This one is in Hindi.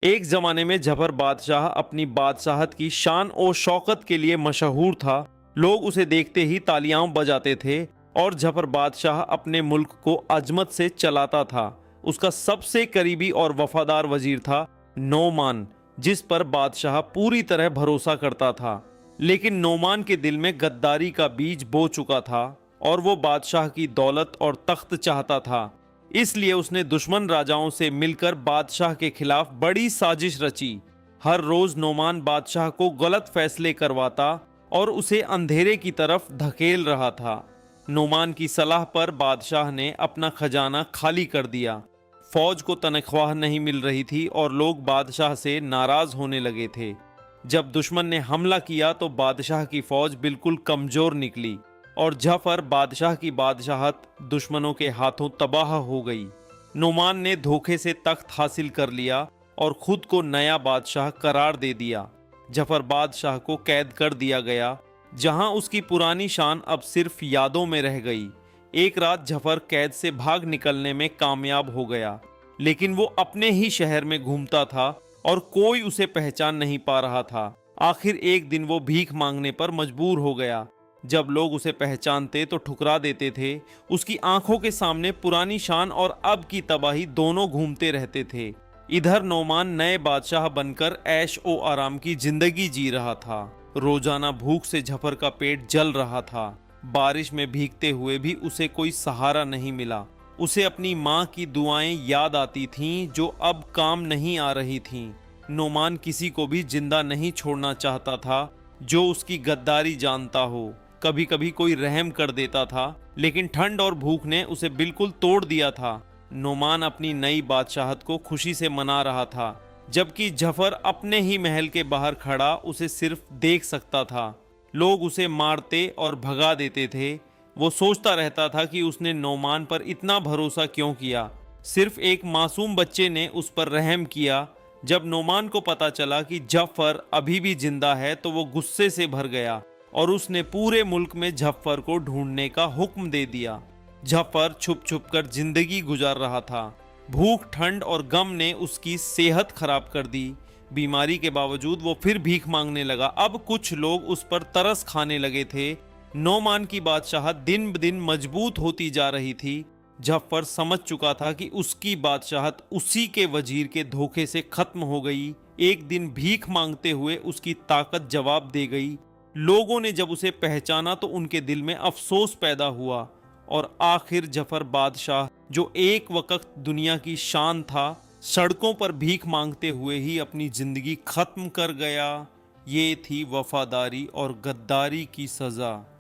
एक जमाने में जफर बादशाह अपनी बादशाहत की शान और शौकत के लिए मशहूर था। लोग उसे देखते ही तालियां बजाते थे और जफर बादशाह अपने मुल्क को अजमत से चलाता था। उसका सबसे करीबी और वफादार वजीर था नोमान, जिस पर बादशाह पूरी तरह भरोसा करता था। लेकिन नोमान के दिल में गद्दारी का बीज बो चुका था और वो बादशाह की दौलत और तख्त चाहता था। इसलिए उसने दुश्मन राजाओं से मिलकर बादशाह के खिलाफ बड़ी साजिश रची। हर रोज नोमान बादशाह को गलत फैसले करवाता और उसे अंधेरे की तरफ धकेल रहा था। नोमान की सलाह पर बादशाह ने अपना खजाना खाली कर दिया। फौज को तनख्वाह नहीं मिल रही थी और लोग बादशाह से नाराज होने लगे थे। जब दुश्मन ने हमला किया तो बादशाह की फौज बिल्कुल कमजोर निकली और जफर बादशाह की बादशाहत दुश्मनों के हाथों तबाह हो गई। नुमान ने धोखे से तख्त हासिल कर लिया और खुद को नया बादशाह करार दे दिया। जफर बादशाह को कैद कर दिया गया, जहां उसकी पुरानी शान अब सिर्फ यादों में रह गई। एक रात जफर कैद से भाग निकलने में कामयाब हो गया, लेकिन वो अपने ही शहर में घूमता था और कोई उसे पहचान नहीं पा रहा था। आखिर एक दिन वो भीख मांगने पर मजबूर हो गया। जब लोग उसे पहचानते तो ठुकरा देते थे। उसकी आंखों के सामने पुरानी शान और अब की तबाही दोनों घूमते रहते थे। इधर नोमान नए बादशाह बनकर ऐश ओ आराम की जिंदगी जी रहा था। रोजाना भूख से जफर का पेट जल रहा था। बारिश में भीगते हुए भी उसे कोई सहारा नहीं मिला। उसे अपनी माँ की दुआएं याद आती थीं, जो अब काम नहीं आ रही थीं। नोमान किसी को भी जिंदा नहीं छोड़ना चाहता था जो उसकी गद्दारी जानता हो। कभी कभी कोई रहम कर देता था, लेकिन ठंड और भूख ने उसे बिल्कुल तोड़ दिया था। नोमान अपनी नई बादशाहत को खुशी से मना रहा था, जबकि जफर अपने ही महल के बाहर खड़ा उसे सिर्फ देख सकता था। लोग उसे मारते और भगा देते थे। वो सोचता रहता था कि उसने नोमान पर इतना भरोसा क्यों किया। सिर्फ एक मासूम बच्चे ने उस पर रहम किया। जब नोमान को पता चला कि जफर अभी भी जिंदा है तो वो गुस्से से भर गया और उसने पूरे मुल्क में जफर को ढूंढने का हुक्म दे दिया। जफर छुप छुप कर जिंदगी गुजार रहा था। भूख, ठंड और गम ने उसकी सेहत खराब कर दी। बीमारी के बावजूद वो फिर भीख मांगने लगा। अब कुछ लोग उस पर तरस खाने लगे थे। नोमान की बादशाहत दिन ब दिन मजबूत होती जा रही थी। जफर समझ चुका था कि उसकी बादशाहत उसी के वजीर के धोखे से खत्म हो गई। एक दिन भीख मांगते हुए उसकी ताकत जवाब दे गई। लोगों ने जब उसे पहचाना तो उनके दिल में अफसोस पैदा हुआ और आखिर जफर बादशाह, जो एक वक्त दुनिया की शान था, सड़कों पर भीख मांगते हुए ही अपनी जिंदगी खत्म कर गया। ये थी वफादारी और गद्दारी की सजा।